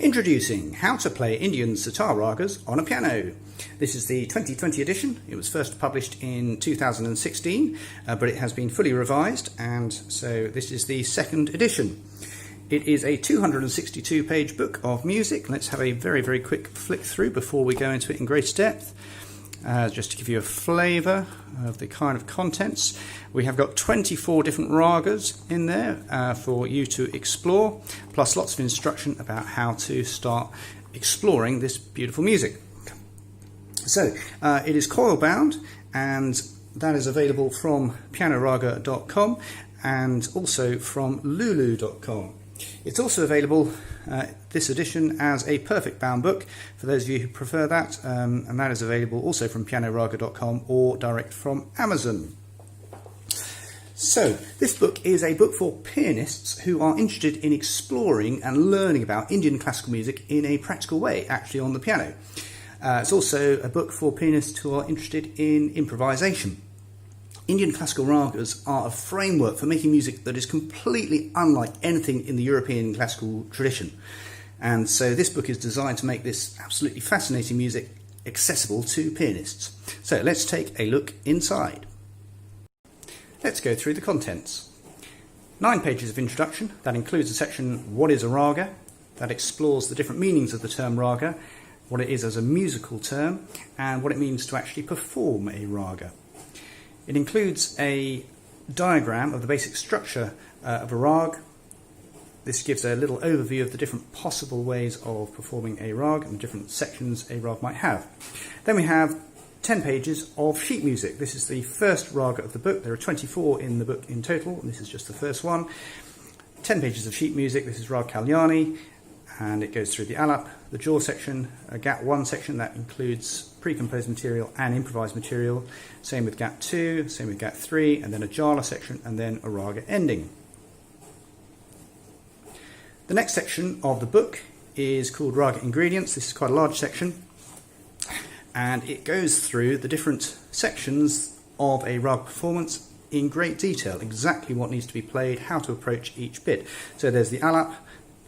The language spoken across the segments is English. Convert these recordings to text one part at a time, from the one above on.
Introducing How to Play Indian Sitar Rāgas on a Piano. This is the 2020 edition. It was first published in 2016, but it has been fully revised, and so this is the second edition. It is a 262-page book of music. Let's have a very quick flick through before we go into it in greater depth. Just to give you a flavour of the kind of contents, we have got 24 different ragas in there for you to explore, plus lots of instruction about how to start exploring this beautiful music. So it is coil bound, and that is available from pianoraga.com and also from lulu.com. It's also available, this edition, as a perfect bound book for those of you who prefer that, and that is available also from pianoraga.com or direct from Amazon. So this book is a book for pianists who are interested in exploring and learning about Indian classical music in a practical way, actually on the piano. It's also a book for pianists who are interested in improvisation. Indian classical ragas are a framework for making music that is completely unlike anything in the European classical tradition. And so this book is designed to make this absolutely fascinating music accessible to pianists. So let's take a look inside. Let's go through the contents. 9 pages of introduction. That includes a section, What is a Raga? That explores the different meanings of the term raga, what it is as a musical term, and what it means to actually perform a raga. It includes a diagram of the basic structure of a rag. This gives a little overview of the different possible ways of performing a rag and the different sections a rag might have. Then we have 10 pages of sheet music. This is the first raga of the book. There are 24 in the book in total, and this is just the first one. 10 pages of sheet music. This is Rag Kalyani, and it goes through the alap, the jaw section, a gap 1 section that includes pre-composed material and improvised material. Same with gap 2, same with gap 3, and then a jala section, and then a raga ending. The next section of the book is called Raga Ingredients. This is quite a large section, and it goes through the different sections of a raga performance in great detail, exactly what needs to be played, how to approach each bit. So there's the alap,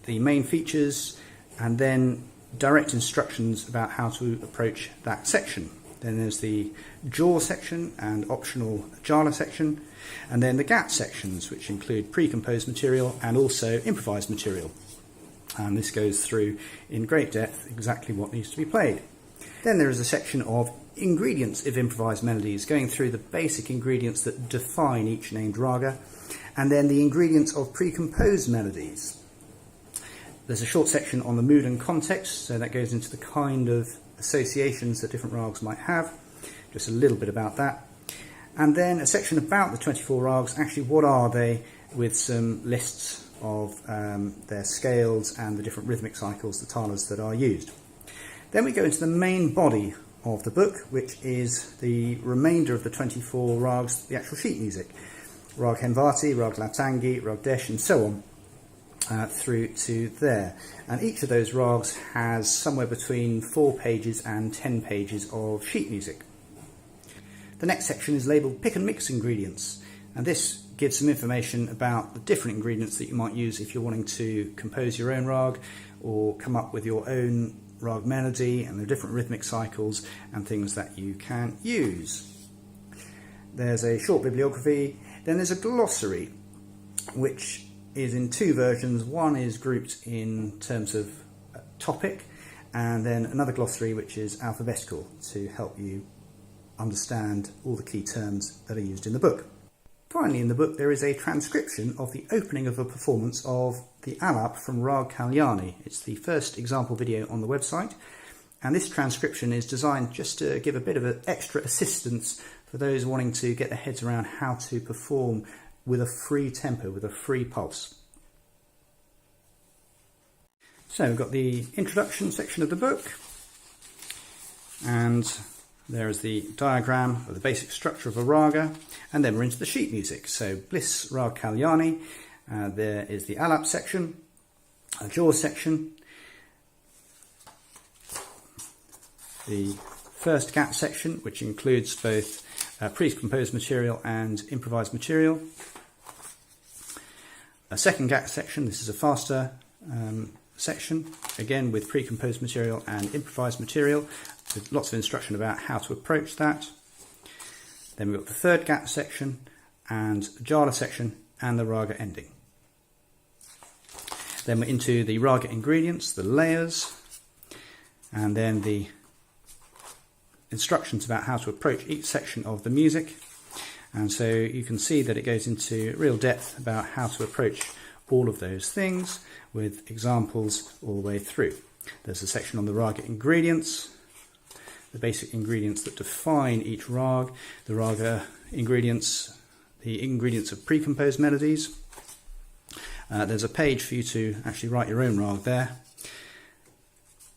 the main features, and then direct instructions about how to approach that section. Then there's the jaw section and optional jala section, and then the gap sections, which include pre-composed material and also improvised material. And this goes through in great depth exactly what needs to be played. Then there is a section of ingredients of improvised melodies, going through the basic ingredients that define each named raga, and then the ingredients of pre-composed melodies. There's a short section on the mood and context, so that goes into the kind of associations that different ragas might have, just a little bit about that. And then a section about the 24 ragas, actually what are they, with some lists of their scales and the different rhythmic cycles, the talas that are used. Then we go into the main body of the book, which is the remainder of the 24 ragas, the actual sheet music. Rag Henvati, Rag Lautangi, Rag Desh, and so on. Through to there, and each of those rags has somewhere between 4 pages and 10 pages of sheet music. The next section is labelled Pick and Mix Ingredients, and this gives some information about the different ingredients that you might use if you're wanting to compose your own rag or come up with your own rag melody, and the different rhythmic cycles and things that you can use. There's a short bibliography. Then there's a glossary, which is in 2 versions. One is grouped in terms of topic, and then another glossary which is alphabetical to help you understand all the key terms that are used in the book. Finally, in the book there is a transcription of the opening of a performance of the alap from Rag Kalyani. It's the first example video on the website, and this transcription is designed just to give a bit of an extra assistance for those wanting to get their heads around how to perform with a free tempo, with a free pulse. So we've got the introduction section of the book, and there is the diagram of the basic structure of a raga, and then we're into the sheet music. So Bliss Rag Kalyani, there is the alap section, a jaw section, the first gap section, which includes both pre-composed material and improvised material. A second gap section, this is a faster section, again with pre-composed material and improvised material, with lots of instruction about how to approach that. Then we've got the third gap section and jala section and the raga ending. Then we're into the raga ingredients, the layers, and then the instructions about how to approach each section of the music. And so you can see that it goes into real depth about how to approach all of those things with examples all the way through. There's a section on the raga ingredients, the basic ingredients that define each rag, the raga ingredients, the ingredients of pre-composed melodies. There's a page for you to actually write your own rag there.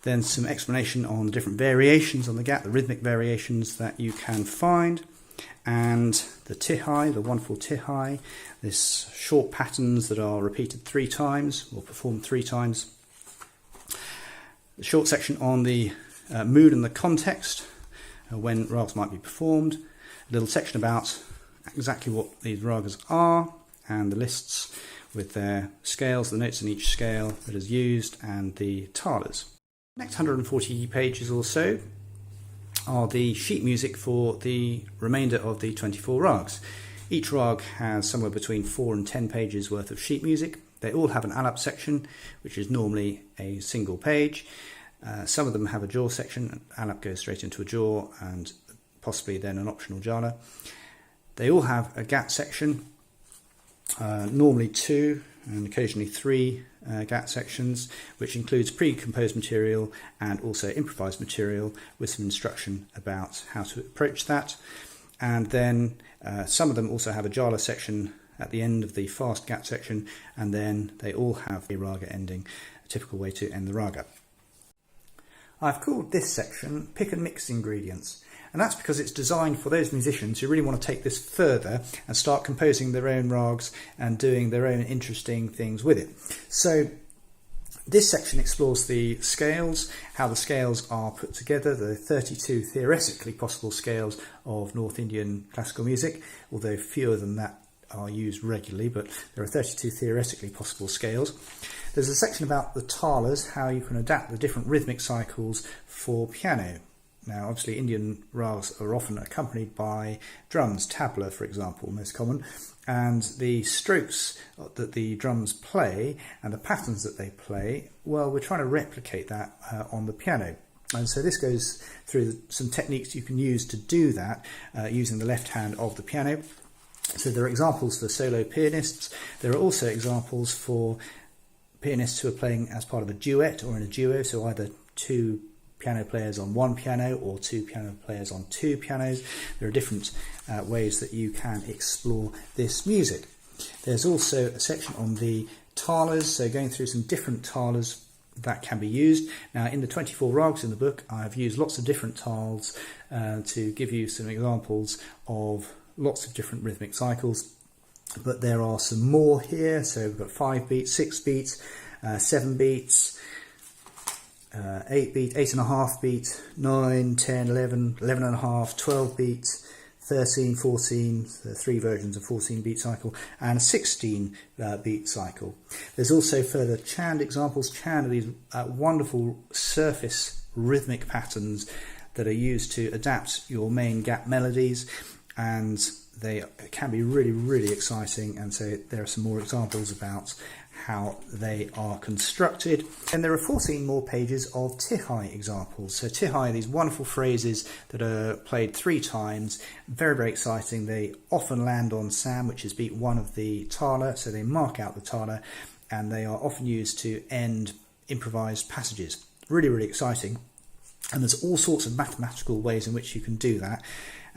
Then some explanation on the different variations on the gap, the rhythmic variations that you can find, and the tihai, the wonderful tihai, this short patterns that are repeated 3 times or performed 3 times. The short section on the mood and the context, when ragas might be performed. A little section about exactly what these ragas are, and the lists with their scales, the notes in each scale that is used, and the talas. Next 140 pages or so are the sheet music for the remainder of the 24 rags. Each rag has somewhere between 4 and 10 pages worth of sheet music. They all have an alap section, which is normally a single page. Some of them have a jaw section. Alap goes straight into a jaw and possibly then an optional jala. They all have a gap section, normally 2 and occasionally 3 gap sections, which includes pre-composed material and also improvised material with some instruction about how to approach that. And then some of them also have a jala section at the end of the fast gap section, and then they all have a raga ending, a typical way to end the raga. I've called this section Pick and Mix Ingredients, and that's because it's designed for those musicians who really want to take this further and start composing their own rags and doing their own interesting things with it. So this section explores the scales, how the scales are put together, the 32 theoretically possible scales of North Indian classical music, although fewer than that are used regularly, but there are 32 theoretically possible scales. There's a section about the talas, how you can adapt the different rhythmic cycles for piano. Now, obviously, Indian ragas are often accompanied by drums, tabla, for example, most common, and the strokes that the drums play and the patterns that they play, well, we're trying to replicate that on the piano. And so this goes through some techniques you can use to do that using the left hand of the piano. So there are examples for solo pianists. There are also examples for pianists who are playing as part of a duet or in a duo, so either 2 piano players on 1 piano or 2 piano players on 2 pianos. There are different ways that you can explore this music. There's also a section on the talas, so going through some different talas that can be used. Now, in the 24 rags in the book, I've used lots of different tals to give you some examples of lots of different rhythmic cycles, but there are some more here. So we've got 5 beats, 6 beats, 7 beats, 8 beat, 8.5 beat, 9, 10, 11, 11.5, 12 beats, 13, 14, 3 versions of 14 beat cycle, and a 16 beat cycle. There's also further chand examples. Chand are these wonderful surface rhythmic patterns that are used to adapt your main gap melodies, and they can be really, really exciting. And so there are some more examples about how they are constructed. And there are 14 more pages of tihai examples. So tihai are these wonderful phrases that are played 3 times, very, very exciting. They often land on sam, which is beat 1 of the tala, so they mark out the tala, and they are often used to end improvised passages. Really, really exciting. And there's all sorts of mathematical ways in which you can do that.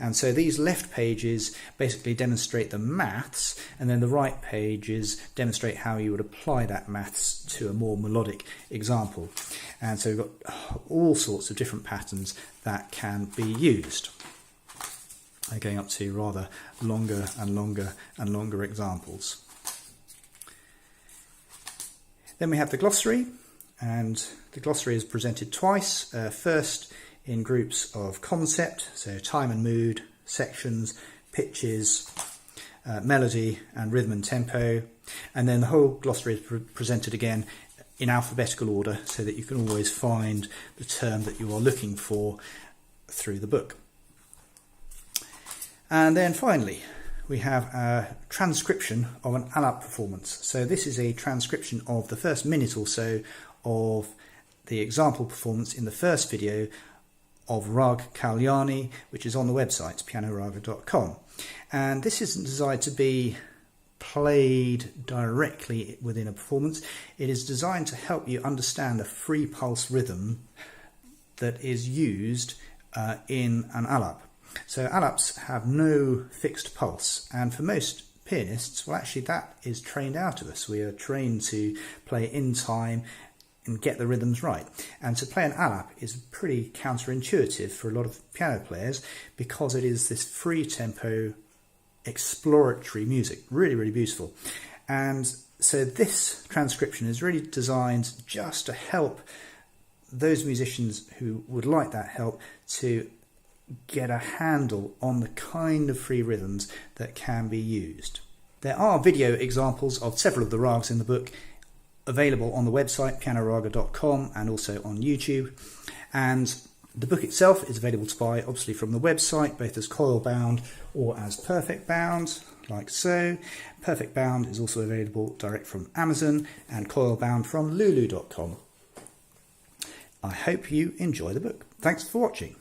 And so these left pages basically demonstrate the maths, and then the right pages demonstrate how you would apply that maths to a more melodic example. And so we've got all sorts of different patterns that can be used, going up to rather longer and longer and longer examples. Then we have the glossary, and the glossary is presented twice. First in groups of concept, so time and mood, sections, pitches, melody and rhythm and tempo, and then the whole glossary is presented again in alphabetical order so that you can always find the term that you are looking for through the book. And then finally, we have a transcription of an alap performance. So this is a transcription of the first minute or so of the example performance in the first video of Rag Kalyani, which is on the website pianoraga.com. And this isn't designed to be played directly within a performance. It is designed to help you understand the free pulse rhythm that is used in an alap. So alaps have no fixed pulse, and for most pianists, well, actually that is trained out of us. We are trained to play in time and get the rhythms right. And to play an alap is pretty counterintuitive for a lot of piano players because it is this free tempo exploratory music, really, really beautiful. And so this transcription is really designed just to help those musicians who would like that help to get a handle on the kind of free rhythms that can be used. There are video examples of several of the rags in the book available on the website pianoraga.com and also on YouTube. And the book itself is available to buy obviously from the website, both as coil bound or as perfect bound, like so. Perfect bound is also available direct from Amazon and coil bound from lulu.com. I hope you enjoy the book. Thanks for watching.